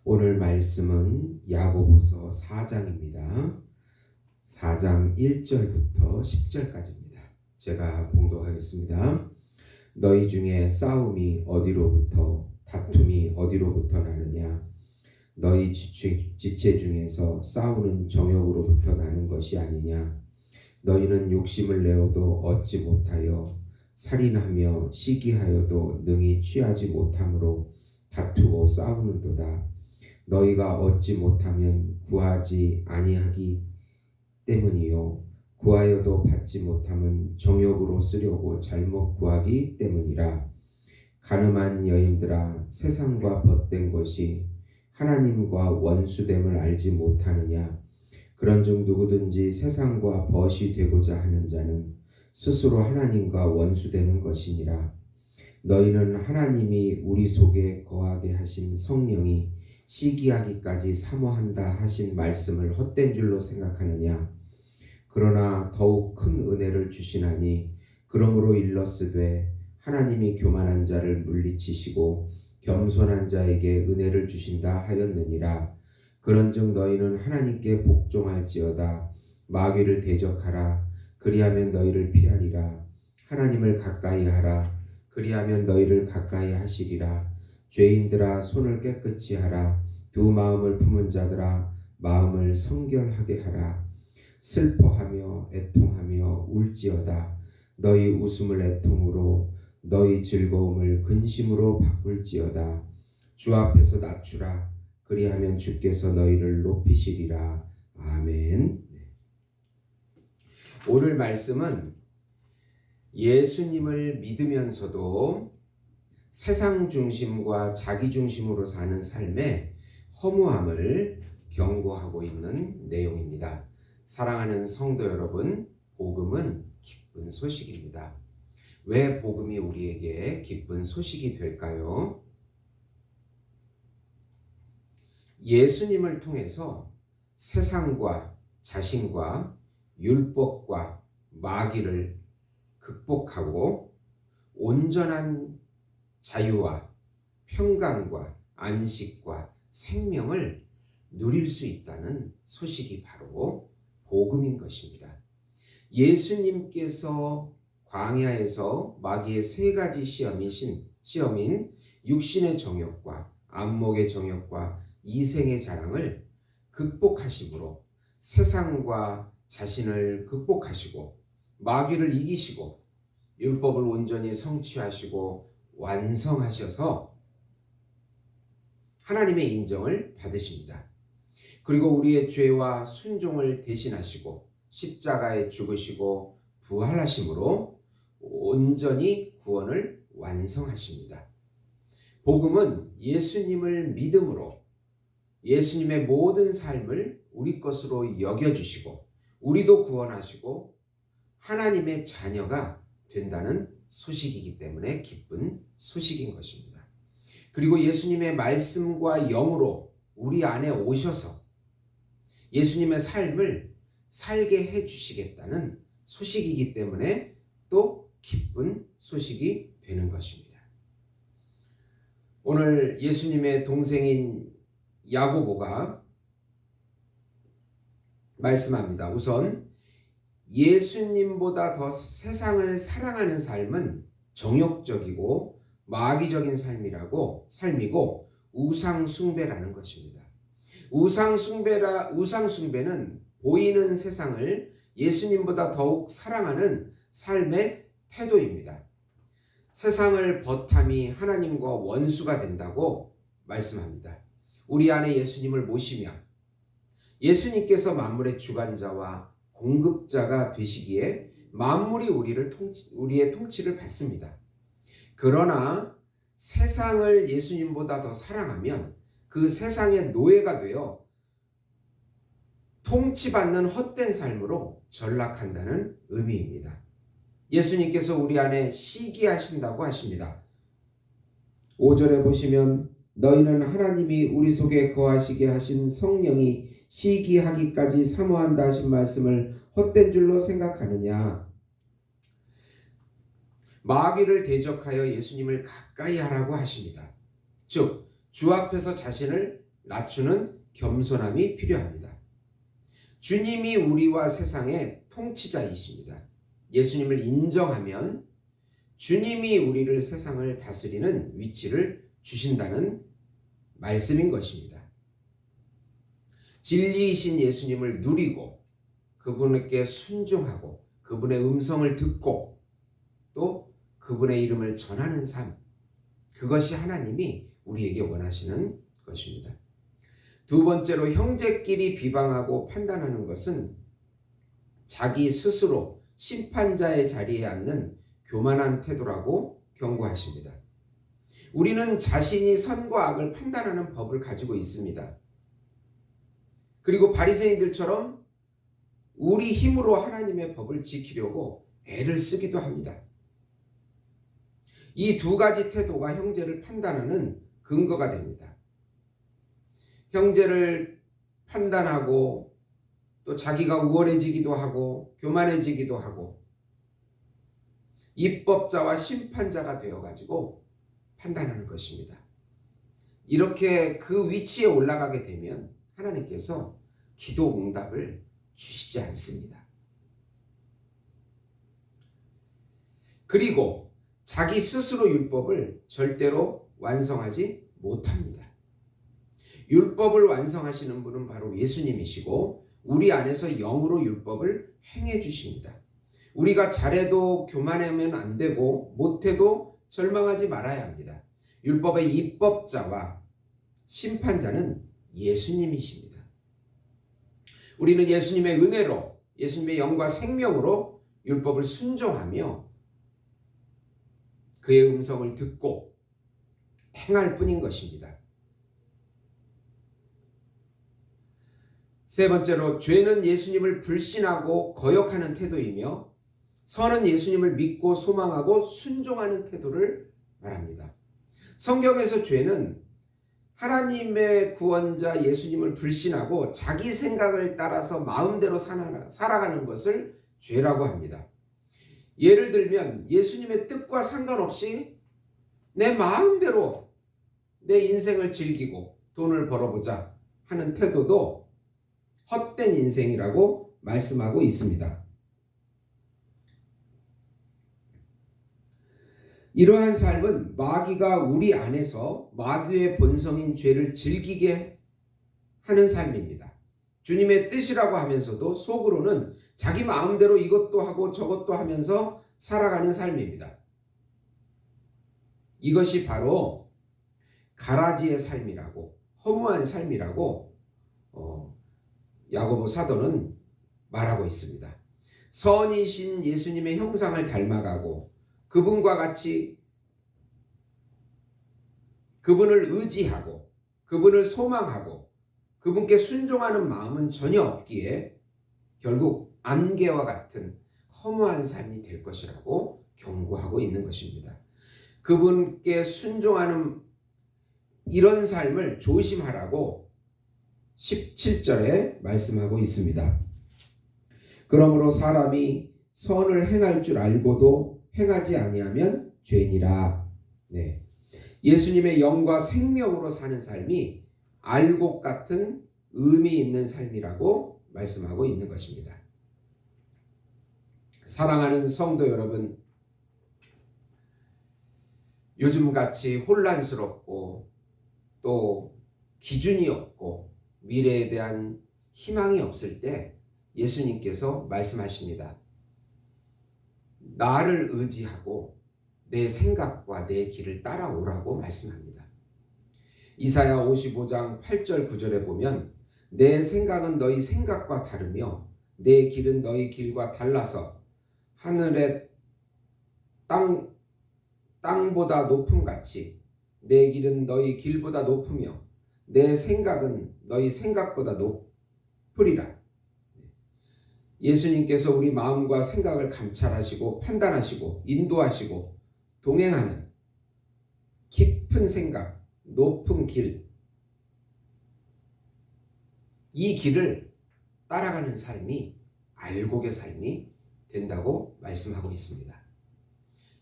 오늘 말씀은 야고보서 4장입니다. 4장 1절부터 10절까지입니다. 제가 봉독하겠습니다. 너희 중에 싸움이 어디로부터 다툼이 어디로부터 나느냐? 너희 지체 중에서 싸우는 정욕으로부터 나는 것이 아니냐? 너희는 욕심을 내어도 얻지 못하여 살인하며 시기하여도 능히 취하지 못함으로 다투고 싸우는도다. 너희가 얻지 못하면 구하지 아니하기 때문이요 구하여도 받지 못함은 정욕으로 쓰려고 잘못 구하기 때문이라. 가늠한 여인들아, 세상과 벗된 것이 하나님과 원수됨을 알지 못하느냐? 그런즉 누구든지 세상과 벗이 되고자 하는 자는 스스로 하나님과 원수되는 것이니라. 너희는 하나님이 우리 속에 거하게 하신 성령이 시기하기까지 사모한다 하신 말씀을 헛된 줄로 생각하느냐? 그러나 더욱 큰 은혜를 주시나니 그러므로 일렀으되 하나님이 교만한 자를 물리치시고 겸손한 자에게 은혜를 주신다 하였느니라. 그런즉 너희는 하나님께 복종할지어다. 마귀를 대적하라. 그리하면 너희를 피하리라. 하나님을 가까이 하라. 그리하면 너희를 가까이 하시리라. 죄인들아, 손을 깨끗이 하라. 두 마음을 품은 자들아, 마음을 성결하게 하라. 슬퍼하며 애통하며 울지어다. 너희 웃음을 애통으로 너희 즐거움을 근심으로 바꿀지어다. 주 앞에서 낮추라. 그리하면 주께서 너희를 높이시리라. 아멘. 오늘 말씀은 예수님을 믿으면서도 세상 중심과 자기 중심으로 사는 삶의 허무함을 경고하고 있는 내용입니다. 사랑하는 성도 여러분, 복음은 기쁜 소식입니다. 왜 복음이 우리에게 기쁜 소식이 될까요? 예수님을 통해서 세상과 자신과 율법과 마귀를 극복하고 온전한 자유와 평강과 안식과 생명을 누릴 수 있다는 소식이 바로 복음인 것입니다. 예수님께서 광야에서 마귀의 세 가지 시험인 육신의 정욕과 안목의 정욕과 이생의 자랑을 극복하심으로 세상과 자신을 극복하시고 마귀를 이기시고 율법을 온전히 성취하시고 완성하셔서 하나님의 인정을 받으십니다. 그리고 우리의 죄와 순종을 대신하시고 십자가에 죽으시고 부활하심으로 온전히 구원을 완성하십니다. 복음은 예수님을 믿음으로 예수님의 모든 삶을 우리 것으로 여겨주시고 우리도 구원하시고 하나님의 자녀가 된다는 소식이기 때문에 기쁜 소식인 것입니다. 그리고 예수님의 말씀과 영으로 우리 안에 오셔서 예수님의 삶을 살게 해주시겠다는 소식이기 때문에 또 기쁜 소식이 되는 것입니다. 오늘 예수님의 동생인 야고보가 말씀합니다. 우선 예수님보다 더 세상을 사랑하는 삶은 정욕적이고 마귀적인 삶이고 우상숭배라는 것입니다. 우상숭배는 보이는 세상을 예수님보다 더욱 사랑하는 삶의 태도입니다. 세상을 벗함이 하나님과 원수가 된다고 말씀합니다. 우리 안에 예수님을 모시며 예수님께서 만물의 주관자와 공급자가 되시기에 만물이 우리의 통치를 받습니다. 그러나 세상을 예수님보다 더 사랑하면 그 세상의 노예가 되어 통치받는 헛된 삶으로 전락한다는 의미입니다. 예수님께서 우리 안에 시기하신다고 하십니다. 5절에 보시면 너희는 하나님이 우리 속에 거하시게 하신 성령이 시기하기까지 사모한다 하신 말씀을 헛된 줄로 생각하느냐? 마귀를 대적하여 예수님을 가까이 하라고 하십니다. 즉 주 앞에서 자신을 낮추는 겸손함이 필요합니다. 주님이 우리와 세상의 통치자이십니다. 예수님을 인정하면 주님이 우리를 세상을 다스리는 위치를 주신다는 말씀인 것입니다. 진리이신 예수님을 누리고 그분께 순종하고 그분의 음성을 듣고 또 그분의 이름을 전하는 삶, 그것이 하나님이 우리에게 원하시는 것입니다. 두 번째로 형제끼리 비방하고 판단하는 것은 자기 스스로 심판자의 자리에 앉는 교만한 태도라고 경고하십니다. 우리는 자신이 선과 악을 판단하는 법을 가지고 있습니다. 그리고 바리새인들처럼 우리 힘으로 하나님의 법을 지키려고 애를 쓰기도 합니다. 이 두 가지 태도가 형제를 판단하는 근거가 됩니다. 형제를 판단하고 또 자기가 우월해지기도 하고 교만해지기도 하고 입법자와 심판자가 되어가지고 판단하는 것입니다. 이렇게 그 위치에 올라가게 되면 하나님께서 기도 응답을 주시지 않습니다. 그리고 자기 스스로 율법을 절대로 완성하지 못합니다. 율법을 완성하시는 분은 바로 예수님이시고 우리 안에서 영으로 율법을 행해 주십니다. 우리가 잘해도 교만하면 안 되고 못해도 절망하지 말아야 합니다. 율법의 입법자와 심판자는 예수님이십니다. 우리는 예수님의 은혜로 예수님의 영과 생명으로 율법을 순종하며 그의 음성을 듣고 행할 뿐인 것입니다. 세 번째로 죄는 예수님을 불신하고 거역하는 태도이며 선은 예수님을 믿고 소망하고 순종하는 태도를 말합니다. 성경에서 죄는 하나님의 구원자 예수님을 불신하고 자기 생각을 따라서 마음대로 살아가는 것을 죄라고 합니다. 예를 들면 예수님의 뜻과 상관없이 내 마음대로 내 인생을 즐기고 돈을 벌어보자 하는 태도도 헛된 인생이라고 말씀하고 있습니다. 이러한 삶은 마귀가 우리 안에서 마귀의 본성인 죄를 즐기게 하는 삶입니다. 주님의 뜻이라고 하면서도 속으로는 자기 마음대로 이것도 하고 저것도 하면서 살아가는 삶입니다. 이것이 바로 가라지의 삶이라고, 허무한 삶이라고 야고보 사도는 말하고 있습니다. 선이신 예수님의 형상을 닮아가고 그분과 같이 그분을 의지하고 그분을 소망하고 그분께 순종하는 마음은 전혀 없기에 결국 안개와 같은 허무한 삶이 될 것이라고 경고하고 있는 것입니다. 그분께 순종하는 이런 삶을 조심하라고 17절에 말씀하고 있습니다. 그러므로 사람이 선을 행할 줄 알고도 행하지 아니하면 죄니라. 네. 예수님의 영과 생명으로 사는 삶이 알곡 같은 의미 있는 삶이라고 말씀하고 있는 것입니다. 사랑하는 성도 여러분, 요즘같이 혼란스럽고 또 기준이 없고 미래에 대한 희망이 없을 때 예수님께서 말씀하십니다. 나를 의지하고 내 생각과 내 길을 따라오라고 말씀합니다. 이사야 55장 8절 9절에 보면 내 생각은 너희 생각과 다르며 내 길은 너희 길과 달라서 하늘의 땅보다 높음같이 내 길은 너희 길보다 높으며 내 생각은 너희 생각보다 높으리라. 예수님께서 우리 마음과 생각을 감찰하시고 판단하시고 인도하시고 동행하는 깊은 생각, 높은 길, 이 길을 따라가는 삶이 알곡의 삶이 된다고 말씀하고 있습니다.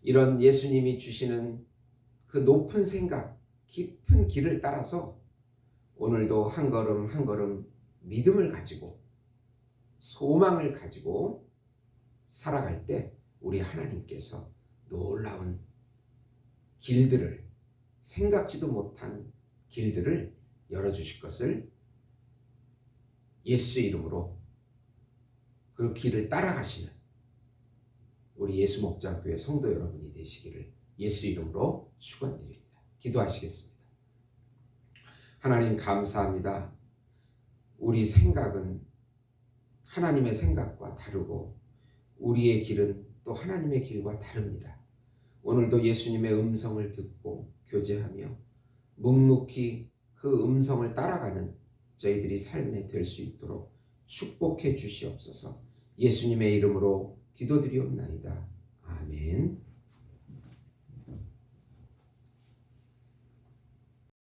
이런 예수님이 주시는 그 높은 생각, 깊은 길을 따라서 오늘도 한 걸음 한 걸음 믿음을 가지고 소망을 가지고 살아갈 때 우리 하나님께서 놀라운 길들을, 생각지도 못한 길들을 열어주실 것을 예수 이름으로 그 길을 따라가시는 우리 예수 목장교회 성도 여러분이 되시기를 예수 이름으로 축원드립니다. 기도하시겠습니다. 하나님 감사합니다. 우리 생각은 하나님의 생각과 다르고 우리의 길은 또 하나님의 길과 다릅니다. 오늘도 예수님의 음성을 듣고 교제하며 묵묵히 그 음성을 따라가는 저희들이 삶에 될 수 있도록 축복해 주시옵소서. 예수님의 이름으로 기도드리옵나이다. 아멘.